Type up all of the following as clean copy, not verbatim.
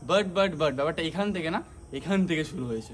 But ব্যাপারটা এখান থেকে না, এখান থেকে শুরু হয়েছে।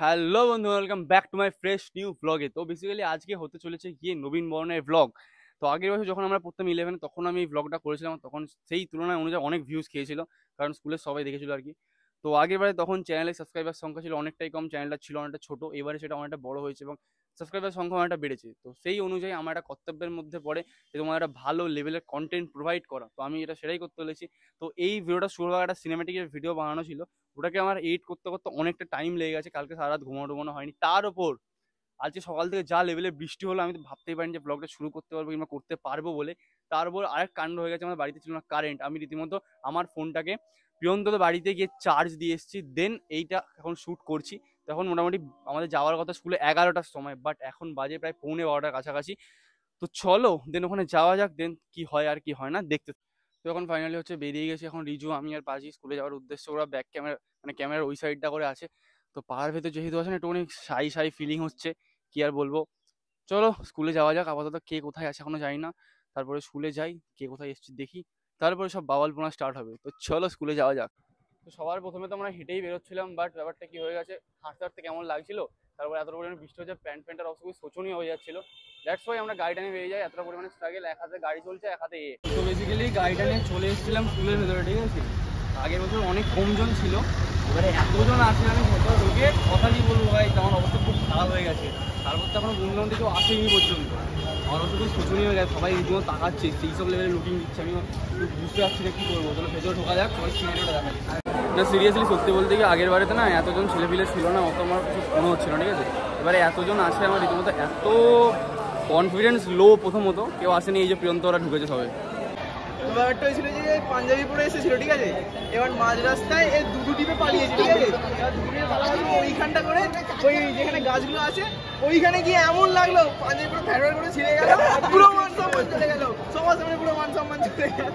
হ্যালো বন্ধু, welcome back to my fresh new ব্লগে। তো বেসিক্যালি আজকে হতে চলেছে গিয়ে নবীন বরণের ব্লগ। তো আগের বছর যখন আমরা পড়তাম 11 তখন আমি এই ব্লগটা করেছিলাম, তখন সেই তুলনায় অনুযায়ী অনেক ভিউজ খেয়েছিল, কারণ স্কুলের সবাই দেখেছিল আর কি। তো আগের বারে তখন চ্যানেলে সাবস্ক্রাইবার সংখ্যা ছিল অনেকটাই কম, চ্যানেলটা ছিল অনেকটা ছোট। এবারে সেটা অনেকটা বড় হয়েছে এবং সাবস্ক্রাইবার সংখ্যা অনেকটা বেড়েছে। তো সেই অনুযায়ী আমার একটা কর্তব্যের মধ্যে পড়ে যে তোমার একটা ভালো লেভেলের কন্টেন্ট প্রোভাইড করা। তো আমি এটা সেটাই করতে চলেছি। তো এই ভিডিওটা শুরু হওয়ার একটা সিনেমেটিকের ভিডিও বানানো ছিল, ওটাকে আমার এডিট করতে করতে অনেকটা টাইম লেগে গেছে। কালকে সারা রাত ঘুমানো হয়নি। তার ওপর আজকে সকাল থেকে যা লেভেলে বৃষ্টি হলো, আমি তো ভাবতেই পারিনি যে ব্লগটা শুরু করতে পারবো কিংবা করতে পারবো বলে। তার উপর আরেক কাণ্ড হয়ে গেছে, আমার বাড়িতে ছিল না কারেন্ট। আমি রীতিমতো আমার ফোনটাকে প্রিয়ন্তর বাড়িতে গিয়ে চার্জ দিয়ে এসেছি, দেন এইটা এখন শ্যুট করছি। তখন মোটামুটি আমাদের যাওয়ার কথা স্কুলে 11টার সময়, বাট এখন বাজে প্রায় 11:15 কাছাকাছি। তো চলো দেন ওখানে যাওয়া যাক, দেন কি হয় আর কি হয় না দেখতে। তো এখন ফাইনালি হচ্ছে বেরিয়ে গেছি। এখন রিজু, আমি আর বাজি স্কুলে যাওয়ার উদ্দেশ্যে। ওরা ব্যাক ক্যামেরা মানে ক্যামেরার ওই সাইডটা করে আছে। তো পাহাড় ভেতর যেহেতু আছে না, একটু অনেক সাই ফিলিং হচ্ছে, কি আর বলবো। চলো স্কুলে যাওয়া যাক। আপাতত কে কোথায় আছে এখনো জানি না, তারপরে স্কুলে যাই, কে কোথায় এসছি দেখি, তারপরে সব বাওয়ালপোনা স্টার্ট হবে। তো চলো স্কুলে যাওয়া যাক। তো সবার প্রথমে তো আমরা হেঁটেই বেরোচ্ছিলাম, বাট ব্যাপারটা কি হয়ে গেছে, হাঁটতে হাঁটতে কেমন লাগছিল, তারপরে এত পরিমাণে বৃষ্টি হচ্ছে, প্যান্টের অবস্থা খুবই শোচনীয় হয়ে যাচ্ছিল। দ্যাটস ওয়াই আমরা গাড়িটা নিয়ে বেরিয়ে যাই। এতটা পরিমাণে স্ট্রাগল, এক হাতে গাড়ি চলছে, এক হাতে তো বেসিক্যালি গাড়িটা নিয়ে চলে এসেছিলাম স্কুলের ভেতরে, ঠিক আছে। আগের বছর অনেক কমজন ছিল, এবারে এতজন আছে, আমি ভেতরে ঢুকে কথা কি বলবো ভাই, আমার অবস্থা খুব খারাপ হয়ে গেছে। তারপর তো এখনো বন্ধু কেউ আসেনি পর্যন্ত, আমার অবস্থা খুব শোচনীয় হয়ে গেছে। সবাই রীতিমতো তাকাচ্ছে, সেই সব লেভেলে লুকিং দিচ্ছে, আমি বুঝতে পারছি না কী করবো। তাহলে ভেতরে ঢোকা যাক, সবাই সিনারিটা দেখা যায় না। সিরিয়াসলি সত্যি বলতে গিয়ে আগের বারেতে না এতজন ছেলেপিলে ছিল না, অত আমার কিছু মনে হচ্ছিল না, ঠিক আছে। এবারে এতজন আছে, আমার রীতিমতো এত কনফিডেন্স লো। প্রথমত কেউ আসেনি, এই যে প্রিয়ন্ত ওরা ঢুকেছে সবাই। ব্যাপারটা হয়েছিল যে পাঞ্জাবি পরে এসেছিল, ঠিক আছে। এবার মাঝ রাস্তায় এই দুটো টিপে পালিয়েছে, ঠিক আছে। এবার দুটো টিপে পালানো ওইখানটা করে, ওই যেখানে গাছগুলো আছে ওইখানে গিয়ে এমন লাগলো পাঞ্জাবি পুরো ফ্যারওয়ার করে ছিঁড়ে গেল, পুরো মান সম্মান চলে গেল, সবার সামনে পুরো মান সম্মান চলে গেল।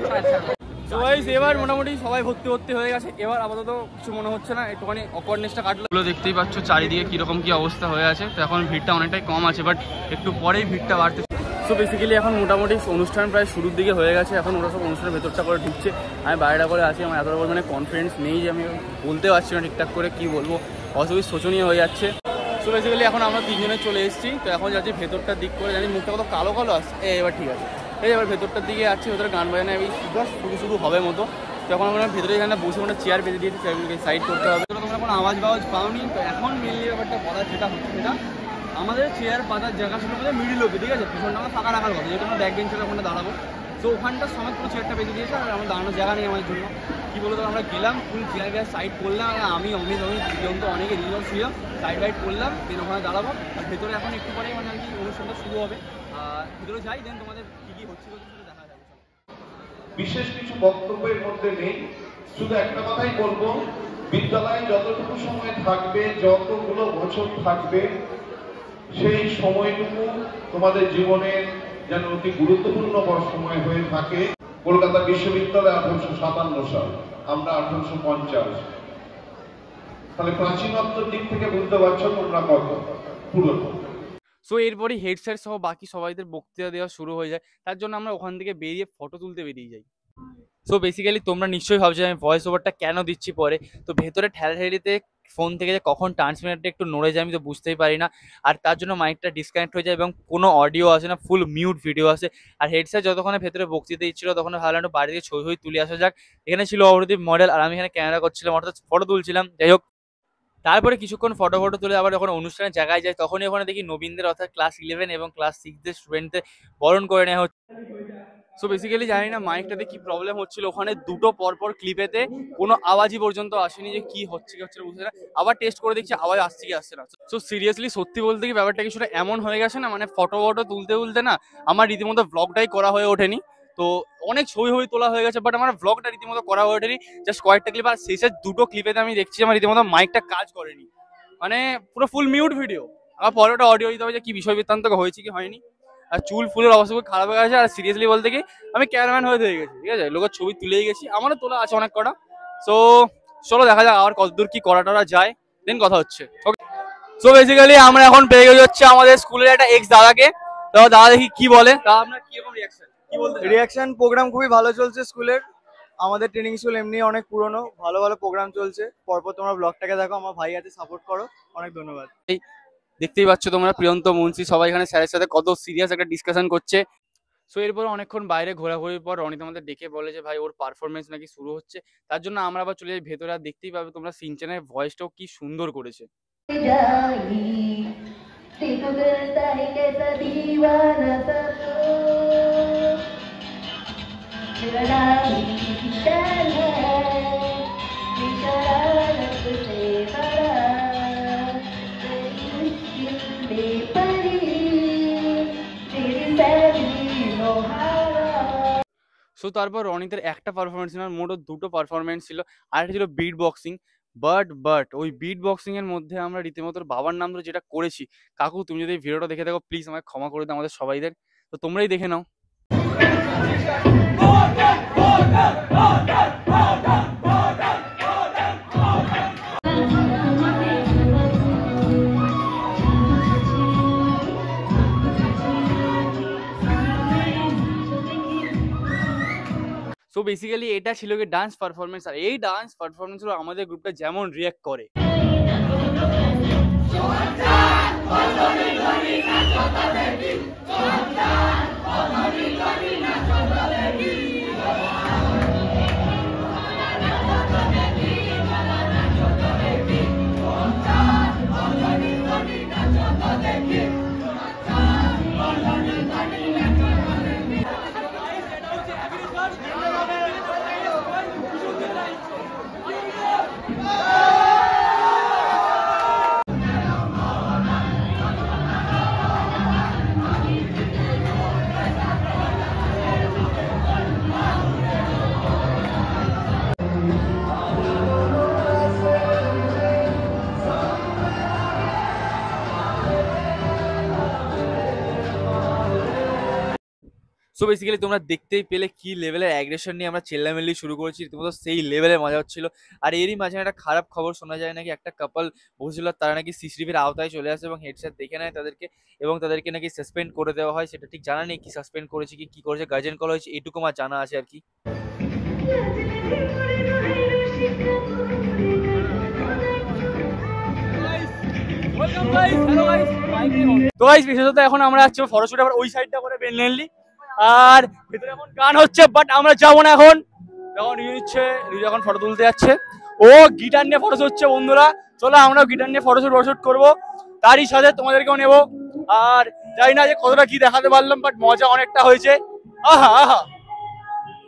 তো গাইস এবার মোটামুটি সবাই ভর্তি হয়ে গেছে। এবার আপাতত কিছু মনে হচ্ছে না, একটুখানি অকওয়ার্ডনেসটা কাটলো। এগুলো দেখতেই পাচ্ছ চারিদিকে কিরকম কি অবস্থা হয়ে আছে। তো এখন ভিড়টা অনেকটাই কম আছে, বাট একটু পরেই ভিড়টা বাড়তে। তো বেসিক্যালি এখন মোটামুটি অনুষ্ঠান প্রায় শুরুর দিকে হয়ে গেছে। এখন ওরা সব অনুষ্ঠানের ভেতরটা করে ঢুকছে, আমি বাইরেটা করে আছি। আমার এতটা পরিমাণে কনফিডেন্স নেই যে আমি বলতে পারছি না ঠিকঠাক করে কি বলবো, অসুবিধা শোচনীয় হয়ে যাচ্ছে। তো বেসিক্যালি এখন আমরা তিনজনে চলে এসেছি। তো এখন যাচ্ছি ভেতরটার দিক করে, জানি মুখটা কত কালো কালো আসছে। এবার ঠিক আছে, এই এবার ভেতরটার দিকে যাচ্ছি। ভেতরে গান বাজানো এই শুরু হবে মতো। তখন আমরা ভেতরে এখানে বসে মানে চেয়ার বেঁধে দিয়েছি, চেয়ারগুলোকে সাইড করতে হবে। তোমরা কোনো আওয়াজ পাওনি। তো এখন মিলিয়ে ব্যাপারটা বলার যেটা হচ্ছে, সেটা আমাদের চেয়ার পাতার জায়গা ছিল আমাদের মিডিল অব্দি, ঠিক আছে। পিছনটা আমরা ফাঁকা রাখার কথা, যেহেতু আমরা ব্যাক বেঞ্চের ওখানে দাঁড়াবো। তো ওখানটা সময় পুরো চেয়ারটা বেঁধে দিয়েছে, আর আমার দাঁড়ানোর জায়গা নেই আমার জন্য। কী বলতো, আমরা গেলাম ফুল চেয়ার সাইড করলাম, আমি অমিত পর্যন্ত অনেকে রিজন ছিল, সাইড করলাম, দেন ওখানে দাঁড়াবো। আর ভেতরে এখন একটু পরেই মানে আর কি অনুষ্ঠানটা শুরু হবে। ভিতরে যাই, দেন তোমাদের কী কী হচ্ছিল দেখা যাবে। বিশেষ কিছু বক্তব্যের মধ্যে নেই, শুধু একটা কথাই বলবো, বিদ্যালয়ে যতটুকু সময় থাকবে, যতগুলো বছর থাকবে, সেই সময়টুকু তোমাদের জীবনের যেন অতি গুরুত্বপূর্ণ সময় হয়ে থাকে। কলকাতা বিশ্ববিদ্যালয় 1857 সাল, আমরা 1850। তাহলে প্রাচীনত্বের দিক থেকে বুঝতে পারছো তোমরা কত পুরনো। সো এরপরই হেডসেট সহ বাকি সবাইদের বক্তৃতা দেওয়া শুরু হয়ে যায়। তার জন্য আমরা ওখান থেকে বেরিয়ে ফটো তুলতে বেরিয়ে যাই। সো বেসিক্যালি তোমরা নিশ্চয়ই ভাবছো আমি ভয়েস ওভারটা কেন দিচ্ছি পরে। তো ভেতরে ঠেলাঠেলিতে ফোন থেকে যে কখন ট্রান্সমিটারটা একটু নড়ে যায় আমি তো বুঝতেই পারি না, আর তার জন্য মাইকটা ডিসকানেক্ট হয়ে যায় এবং কোনো অডিও আসে না, ফুল মিউট ভিডিও আসে। আর হেডসেট যতক্ষণে ভেতরে বক্তৃতা দিচ্ছিল তখন ভাবলাম একটু বাড়ি থেকে ছবি তুলে আসা যাক। এখানে ছিল অবরদীপ মডেল আর আমি এখানে ক্যামেরা করছিলাম, অর্থাৎ ফটো তুলছিলাম। যাই হোক, তারপরে কিছুক্ষণ ফটো তুলে আবার যখন অনুষ্ঠানের জায়গায় যায় তখনই ওখানে দেখি নবীনদের অর্থাৎ ক্লাস 11 এবং ক্লাস 6 স্টুডেন্টদের বরণ করে নেওয়া হচ্ছে। সো বেসিক্যালি জানি না মাইকটাতে কি প্রবলেম হচ্ছিল, ওখানে দুটো পরপর ক্লিপেতে কোনো আওয়াজই পর্যন্ত আসেনি, যে কি হচ্ছে না বুঝতে না। আবার টেস্ট করে দেখছি আওয়াজ আসছে কি আসছে না। সো সিরিয়াসলি সত্যি বলতে কি ব্যাপারটা কিছুটা এমন হয়ে গেছে না, মানে ফটো তুলতে না আমার রীতিমতো ব্লগটাই করা হয়ে ওঠেনি। তো অনেক ছবি তোলা হয়ে গেছে, বাট আমার ব্লগটা রীতিমতো করা হয়ে ওঠেনি। জাস্ট কয়েকটা ক্লিপ, আর শেষের দুটো ক্লিপেতে আমি দেখছি আমার রীতিমতো মাইকটা কাজ করেনি, মানে পুরো ফুল মিউট ভিডিও। আমার পরে ওটা অডিও দিতে হবে যে কি বিষয় বৃত্তান্ত হয়েছে কি হয়নি। আর চুল ফুলের অবস্থা খুব খারাপ হয়ে গেছে। আর সিরিয়াসলি বলতে কি আমি ক্যামেরাম্যান হয়ে গেছি, ঠিক আছে, লোকের ছবি তুলেই গেছি, আমারও তোলা আছে অনেক কটা। সো চলো দেখা যাক আর কতদূর কি করা যায়, দেন কথা হচ্ছে। ওকে, সো বেসিক্যালি আমরা এখন পেয়ে গেছি হচ্ছে আমাদের স্কুলের একটা এক্স দাদাকে। তো দাদা দেখি কি বলে, দাদা আপনার কিরকম রিয়াকশন, কি বলতে চান? রিয়াকশন প্রোগ্রাম খুবই ভালো চলছে স্কুলের। আমাদের ট্রেনিং স্কুল এমনি অনেক পুরনো, ভালো ভালো প্রোগ্রাম চলছে। পরপর তোমরা ব্লগটাকে দেখো, আমার ভাই আছে, সাপোর্ট করো। অনেক ধন্যবাদ। দেখতেই পাচ্ছ তোমরা প্রিয়ন্ত মুন্সি সবাই এখানে স্যারের সাথে কত সিরিয়াস একটা ডিসকাশন করছে। সো এরপর অনেকক্ষণ বাইরে ঘোরাঘুরির পর রনিত আমাদের ডেকে বলে যে ভাই ওর পারফরমেন্স নাকি শুরু হচ্ছে, তার জন্য আমরা আবার চলে যাই ভেতরে। আর দেখতেই পাবে তোমরা সিনচেনের ভয়েসটাও কি সুন্দর করেছে। সো তারপর রনিতের একটা পারফরমেন্স না, মোট দুটো পারফরমেন্স ছিল। আর একটা ছিল বিট বক্সিং। বাট ওই বিট বক্সিং এর মধ্যে আমরা রীতিমতো বাবার নাম ধরে যেটা করেছি, কাকু তুমি যদি ভিডিওটা দেখে থাকো প্লিজ আমাকে ক্ষমা করে দাও আমাদের সবাইদের। তো তোমরাই দেখে নাও। সো বেসিক্যালি এটা ছিল কি ডান্স পারফরমেন্স, আর এই ডান্স পারফরমেন্সগুলো আমাদের গ্রুপটা যেমন রিয়াক্ট করে। সো বেসিক্যালি তোমরা দেখতেই পেলে কি লেভেলের অ্যাগ্রেশন নিয়ে আমরা চেল্লামেল্লি শুরু করেছি, রীতিমতো সেই লেভেলের মজা হচ্ছিল। আর এরই মাঝে একটা খারাপ খবর শোনা যায় নাকি একটা কাপল বসেছিল, তারা নাকি সিসিটিভির আওতায় চলে আসে এবং হেডসেট দেখে নেয় তাদেরকে, এবং তাদেরকে নাকি সাসপেন্ড করে দেওয়া হয়। সেটা ঠিক জানা নেই কি সাসপেন্ড করেছে কি করেছে, গার্জেন কল হয়েছে, এটুকু আমার জানা আছে আর কি। তো গাইস বিশেষত এখন আমরা যাচ্ছি ফটোশুট আবার ওই সাইডটা করে মেনলি, আর ভিতরে এখন গান হচ্ছে, বাট আমরা যাবো না এখন। যখন রিজু এখন ফটো তুলতে যাচ্ছে, ও গিটার নিয়ে ফটোশুট হচ্ছে। বন্ধুরা চলো আমরাও গিটার নিয়ে ফটোশুট করবো, তারই সাথে তোমাদেরকেও নেবো। আর জানি না যে কতটা কি দেখাতে পারলাম, বাট মজা অনেকটা হয়েছে। আহা আহা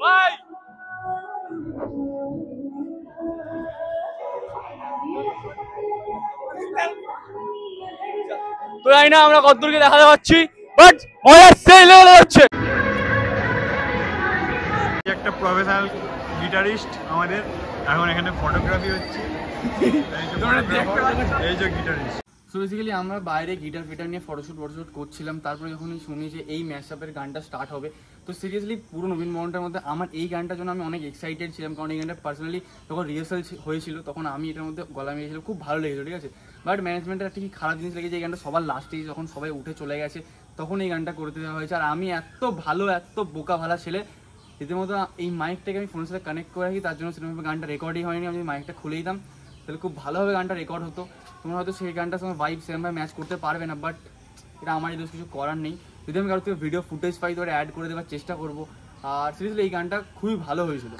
ভাই, তো জানি না আমরা কতদূরকে দেখাতে পারছি, বাট মজা সেই লেভেলে হচ্ছে। একটা প্রফেশনাল গিটারিস্ট আমাদের, এখন এখানে ফটোগ্রাফি হচ্ছে। এই যে গিটারিস্ট। সো বেসিক্যালি আমরা বাইরে গিটার ফিটার নিয়ে ফটোশুট করছিলাম। তারপরে যখনই শুনি যে এই ম্যাশআপের গানটা স্টার্ট হবে, তো সিরিয়াসলি পুরো নবীন বরণটার মধ্যে আমার এই গানটার জন্য আমি অনেক এক্সাইটেড ছিলাম, কারণ এই গানটা পার্সোনালি যখন রিহার্সাল হয়েছিল তখন আমি এটার মধ্যে গলা মিলিয়েছিলাম, খুব ভালো লেগেছিল, ঠিক আছে। বাট ম্যানেজমেন্টের একটা কি খারাপ জিনিস লেগেছে, এই গানটা সবার লাস্টে যখন সবাই উঠে চলে গেছে তখন এই গানটা করতে দেওয়া হয়েছে। আর আমি এত ভালো এত বোকা ভালা ছেলে, রীতিমতো এই মাইকটাকে আমি ফোনের সাথে কানেক্ট করে রাখি, তার জন্য সেরকমভাবে গানটা রেকর্ডই হয়নি। আমি মাইকটা খুলে দিতাম তাহলে খুব ভালোভাবে গানটা রেকর্ড হতো। তোমরা হয়তো সেই গানটার সঙ্গে ভাইব সেরকমভাবে ম্যাচ করতে পারবে না, বাট এটা আমারই দোষ, কিছু করার নেই। যদি আমি কারোর থেকে ভিডিও ফুটেজ পাই তো অ্যাড করে দেওয়ার চেষ্টা করবো। আর সিরিয়াসলি এই গানটা খুবই ভালো হয়েছিল।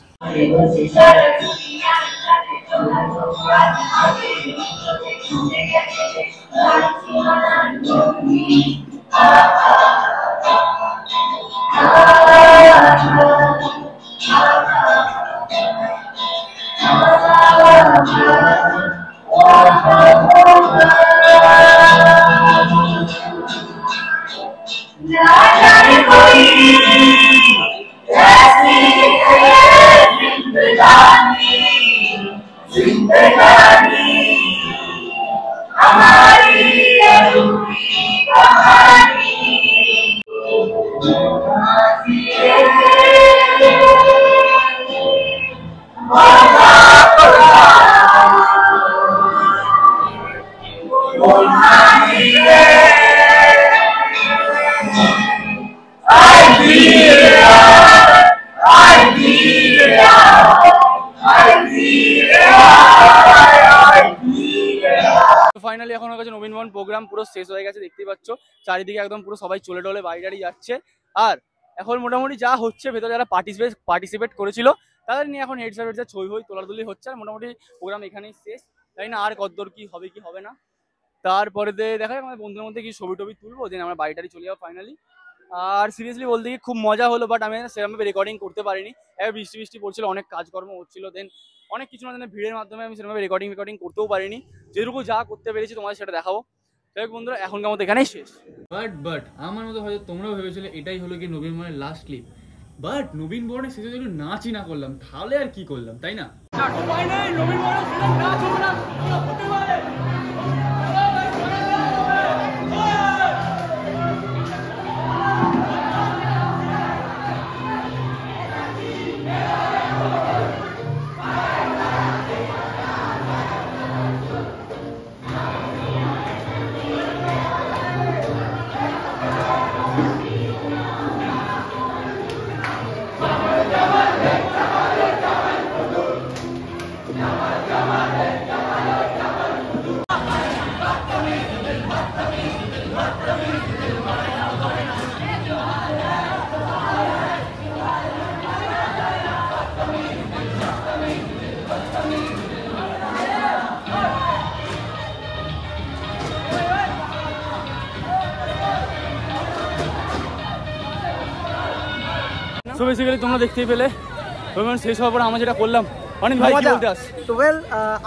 ফাইনালি এখন হয়ে গেছে নবীন বরণ প্রোগ্রাম পুরো শেষ হয়ে গেছে, দেখতেই পাচ্ছ চারিদিকে একদম পুরো সবাই চলে টলে বাড়ি টাড়ি যাচ্ছে। আর এখন মোটামুটি যা হচ্ছে, ভেতরে যারা পার্টিসিপেট করেছিল তাদের নিয়ে এখন হেড স্যার ছই হই তোলাতুলি হচ্ছে। আর মোটামুটি প্রোগ্রাম এখানেই শেষ, তাই না? আর কতদূর কি হবে কি হবে না তারপরে দেখা যায় আমাদের বন্ধুদের মধ্যে কি ছবি টবি তুলবো, দেন আমরা বাড়ি টাড়ি চলে যাবো ফাইনালি। আর সিরিয়াসলি বলতে কি খুব মজা হলো, বাট আমি সেরকমভাবে রেকর্ডিং করতে পারিনি। এবার বৃষ্টি পড়ছিল, অনেক কাজকর্ম হচ্ছিল, দেন অনেক কিছু না জানে ভিড়ের মাধ্যমে আমি সেরকমভাবে রেকর্ডিং করতেও পারিনি। যেটুকু যা করতে পেরেছি তোমাদের সেটা দেখাবো। যাই হোক বন্ধুরা, এখনকার মতো এখানেই শেষ। বাট আমার মতো হয়তো তোমরাও ভেবেছিলে এটাই হলো কি নবীন বরণের লাস্ট ক্লিপ, বাট নবীন বরণের শেষে যদি নাচই না করলাম তাহলে আর কি করলাম, তাই না? সো বেসিক্যালি তোমরা দেখতেই পেলে শেষ হওয়ার পরে আমরা যেটা করলাম, অনেক ভাই কি বলতে আসে তো ওয়েল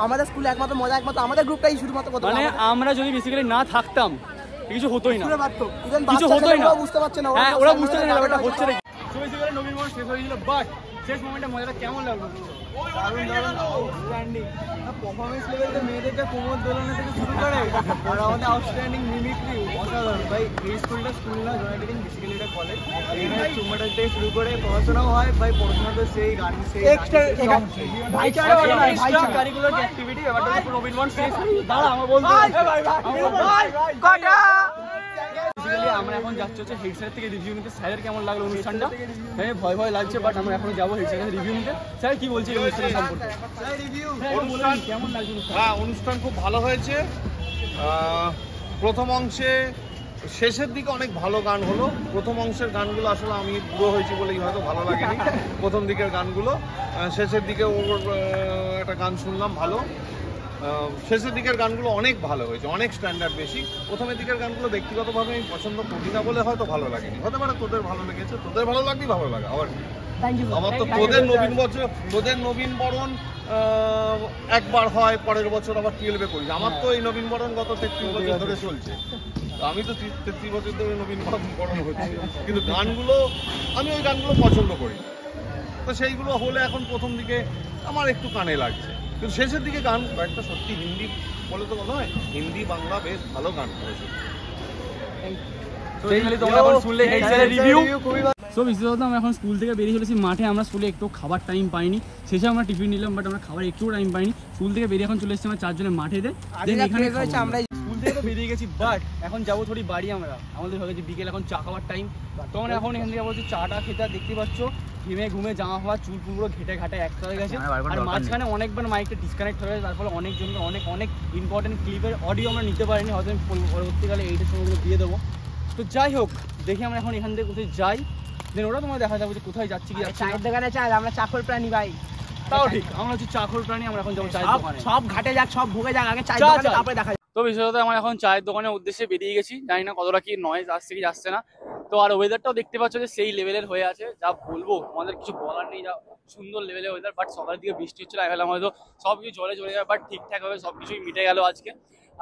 আমাদের স্কুলে একমাত্র মজা একমাত্র আমাদের গ্রুপটাই শুধুমাত্র কথা, মানে আমরা যদি বেসিক্যালি না থাকতাম কিছু হতোই না, কিছু হতোই না, বুঝতে পারছে না। হ্যাঁ, ওরা বুঝতে পারে না ব্যাপারটা হচ্ছে নাকি। সো বেসিক্যালি নবীন বরণ শেষ হয়েছিল, বাট শেষ মোমেন্টে মজাটা কেমন লাগলো? আউটস্ট্যান্ডিং পারফরমেন্স লেভেলটা মেয়েদেরকে কোমর দোলনা থেকে শুরু করে আর আমাদের আউটস্ট্যান্ডিং মিমিক্রি অসাধারণ ভাই। এই স্কুলটা স্কুল না, জয়েন্টিং বেসিক্যালি এটা কলেজ। এখানে চুম্বাটার থেকে শুরু করে পড়াশোনাও হয় ভাই, পড়াশোনা তো সেই গান সেই এক্সট্রা ভাইচারা ভাইচারা কারিকুলার অ্যাক্টিভিটি। ব্যাপারটা পুরো নবীন বরণ শেষ। দাঁড়া আমার বলতে কটা আমরা এখন যাচ্ছি হচ্ছে হেড স্যার থেকে রিভিউ নিতে। স্যারের কেমন লাগলো অনুষ্ঠানটা? হ্যাঁ, ভয় ভয় লাগছে, বাট আমরা এখন যাবো হেড স্যারের রিভিউ নিতে। স্যার কি বলছে এই অনুষ্ঠানের সম্পর্কে? অনুষ্ঠান কেমন লাগছে? হ্যাঁ, অনুষ্ঠান খুব ভালো হয়েছে। প্রথম অংশে শেষের দিকে অনেক ভালো গান হলো। প্রথম অংশের গানগুলো আসলে আমি বুড়ো হয়েছি বলেই হয়তো ভালো লাগেনি প্রথম দিকের গানগুলো। শেষের দিকে ওর একটা গান শুনলাম ভালো। শেষের দিকের গানগুলো অনেক ভালো হয়েছে, অনেক স্ট্যান্ডার্ড বেশি। প্রথমের দিকের গানগুলো ব্যক্তিগতভাবে আমি পছন্দ করি না বলে হয়তো ভালো লাগেনি, হতে পারে তোদের ভালো লেগেছে। তোদের ভালো লাগলেই ভালো লাগে, আবার আমার তো তোদের নবীন বরণ একবার হয়, পরের বছর আবার 12-এ করি। আমার তো এই নবীন বরণ গত 33 বছর ধরে চলছে। আমি তো 33 বছর ধরে নবীন বরণ হচ্ছে, কিন্তু গানগুলো আমি ওই গানগুলো পছন্দ করি। তো সেইগুলো হলে এখন প্রথম দিকে আমার একটু কানে লাগছে, কিন্তু শেষের দিকে গান একটা সত্যি হিন্দি বলে তো কথা হয়, হিন্দি বাংলা বেশ ভালো গান করেছে। সো বিশেষত আমরা এখন স্কুল থেকে বেরিয়ে চলেছি মাঠে। আমরা স্কুলে একটু খাবার টাইম পাইনি, শেষে আমরা টিফিন নিলাম, বাট আমরা খাবার একটু টাইম পাইনি। স্কুল থেকে বেরিয়ে এখন চলে এসেছি আমরা চারজনের মাঠে। এখানে আমরা থেকে তো বেরিয়ে গেছি, বাট এখন যাবো থোড়ি বাড়ি আমরা। আমাদের হয়ে গেছে বিকেল, এখন চা খাওয়ার টাইম। তখন এখন এখান থেকে বলছি চাটা খেতে, দেখতে পাচ্ছ ঘেমে ঘুমে জামা হওয়া চুল পুরো ঘেটে ঘাটে একটা হয়ে গেছে। আর মাঝখানে অনেকবার মাইকটা ডিসকানেক্ট হয়ে গেছে, তার ফলে অনেকজনকে অনেক ইম্পর্টেন্ট ক্লিপের অডিও আমরা নিতে পারিনি। হয়তো আমি পরবর্তীকালে এইটার সময়গুলো দিয়ে দেবো। তো যাই হোক, দেখি আমরা এখন এখান থেকে কোথায় যাই, দেন ওরা তোমার দেখা যাবে যে কোথায় যাচ্ছি কি যাচ্ছি। চায়ের দোকানে চাই, আমরা চাকর প্রাণী ভাই। তাও ঠিক, আমরা হচ্ছে চাকর প্রাণী, আমরা এখন যাবো চায়ের দোকানে। সব ঘাটে যাক, সব ভোগে যাক, আগে চায়ের দোকানে তারপরে দেখা। তো বিশেষত আমরা এখন চায়ের দোকানের উদ্দেশ্যে বেরিয়ে গেছি, জানি না কতটা কি নয়েজ আসছে কি যাচ্ছে না। তো আর ওয়েদারটাও দেখতে পাচ্ছ যে সেই লেভেলের হয়ে আছে, যা বলবো আমাদের কিছু বলার নেই, যা সুন্দর লেভেলের ওয়েদার। বাট সকালের দিকে বৃষ্টি হচ্ছিল, আমি ভাবলাম হয়তো সব কিছু জলে চলে যাবে, বাট ঠিকঠাকভাবে সব কিছুই মিটে গেল আজকে।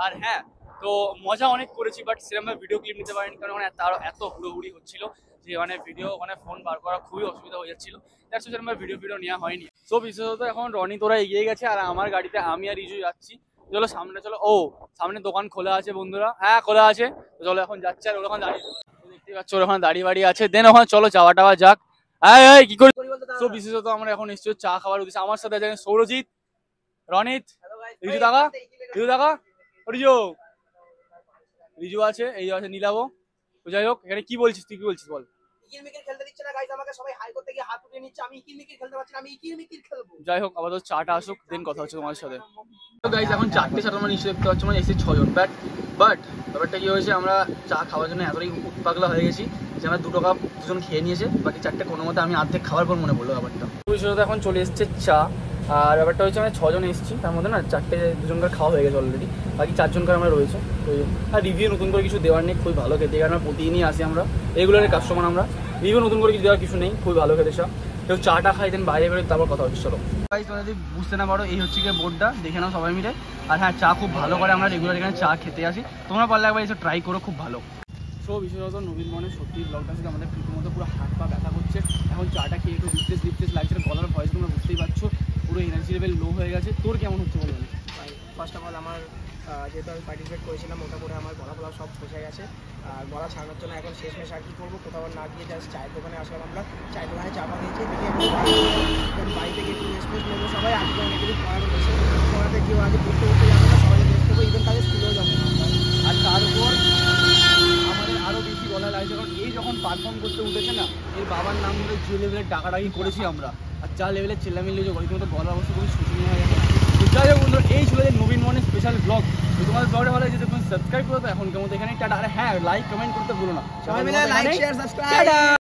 আর হ্যাঁ, তো মজা অনেক করেছি, বাট সেরকমভাবে ভিডিও ক্লিপ নিতে পারিনি, কারণ ওখানে এত হুড়োহুড়ি হচ্ছিল যে মানে ভিডিও ওখানে ফোন বার করা খুবই অসুবিধা হয়ে যাচ্ছিল। তার সেরকমভাবে ভিডিও নেওয়া হয়নি। তো বিশেষত এখন রনি তোরা এগিয়ে গেছে, আর আমার গাড়িতে আমি আর রিজু যাচ্ছি। চলো সামনে চলো। ও সামনে দোকান খোলা আছে বন্ধুরা, হ্যাঁ খোলা আছে। তো চলো এখন যাচ্ছে, আর ওখানে দাঁড়িয়ে দেখতে পাচ্ছ ওখানে দাঁড়িয়ে আছে। দেন ওখানে চলো যাওয়া যাক। কি করি। তো বিশেষত আমরা এখন নিশ্চয়ই চা খাওয়ার উদ্দেশ্যে। আমার সাথে আছে সৌরজিৎ, রনিত, রিজু দাদা রিজু আছে, এই আছে নীলাভ। তো যাই হোক, এখানে কি বলছিস তুই, কি বলছিস বল। খেলতে দিচ্ছে না গাইস, আমাকে সবাই হাই করতে গিয়ে হাত উঠিয়ে নিচ্ছে, আমি ইকিরমিকির খেলতে পারছি না, আমি ইকিরমিকির খেলবো। যাই হোক, আপাতত চাটা আসুক, দেন কথা হচ্ছে তোমাদের সাথে। তো গাইস এখন 4টে চা তোমরা নিশ্চয়ই দেখতে পাচ্ছ, মানে এসে 6 জন। বাট ব্যাপারটা কি হয়েছে, আমরা চা খাওয়ার জন্য এতটাই উৎপাগলা হয়ে গেছি যে আমরা 2 কাপ দুজন খেয়ে নিয়েছে, বাকি 4টে কোনো মতে আমি অর্ধেক খাওয়ার পর মনে পড়লো ব্যাপারটা। তো এখন চলে এসছে চা, আর ব্যাপারটা হচ্ছে আমরা 6 জন এসেছি, তার মধ্যে না 4টে দুজনকার খাওয়া হয়ে গেছে অলরেডি, বাকি 4 জনকার আমরা রয়েছে। তো আর রিভিউ নতুন করে কিছু দেওয়ার নেই, খুবই ভালো খেতে, কারণ প্রতিদিনই আসি আমরা, রেগুলারের কাস্টমার আমরা। রিভিউ নতুন করে কিছু দেওয়ার কিছু নেই, খুবই ভালো খেতে সব। কেউ চাটা খাই, দেন বাইরে বেরোয়, তারপর কথা হচ্ছে। চলো গাইস, তোমরা যদি বুঝতে না পারো, এই হচ্ছে গিয়ে বোর্ডটা, দেখে নাও সবাই মিলে। আর হ্যাঁ, চা খুব ভালো করে, আমরা রেগুলার এখানে চা খেতে আসি, তোমরা পারলে একবার এসে ট্রাই করো, খুব ভালো। সো বিশেষত নবীন মনে সত্যি ব্লগটা থেকে আমাদের রীতিমতো পুরো হাত পা ব্যথা করছে। এখন চাটা খেয়ে একটু রিফ্রেশ লাগছে, গলার ভয়েস তোমরা বুঝতেই পারছো, পুরো এনার্জি লেভেল লো হয়ে গেছে। তোর কেমন হচ্ছে বলো? ফার্স্ট অফ অল আমার যেহেতু আমি পার্টিসিপেট করেছিলাম, ওটা করে আমার গলা সব বসে গেছে। আর গলা ছাড়ানোর জন্য এখন শেষমেশ আর কি করবো, কোথাও না গিয়ে জাস্ট চায়ের দোকানে আসলাম। আমরা চায়ের দোকানে চাপা দিয়েছি, দেখে বাড়িতে গিয়ে একটু রেস্ট নেবো সবাই। আজকে অনেকগুলি পড়ানো রয়েছে, পড়াতে গিয়ে আগে পড়তে যাবো না, সবাই রেস্ট করবো, ইভেন তাদের স্কুলেও যাবো। আর তার উপর আমাদের আরও বেশি গলা লাগছে, কারণ এই যখন পারফর্ম করতে উঠেছে না, এর বাবার নাম ধরে যে লেভেলের ডাকাডাকি করেছি আমরা, আর যা লেভেলের চেল্লামিল্লি যে রীতিমতো গলার অবস্থা খুবই শোচনীয় হয়ে গেছে। তো যাই হোক বন্ধুরা, এই ছিল যে নবীন মনের স্পেশাল ব্লগ। তোমাদের ব্লগটা ভালো লাগে, যদি তুমি সাবস্ক্রাইব করো তো এখন কেমন এখানে টাটা। আর হ্যাঁ, লাইক কমেন্ট করতে ভুলো না। সবাই মিলে লাইক শেয়ার সাবস্ক্রাইব।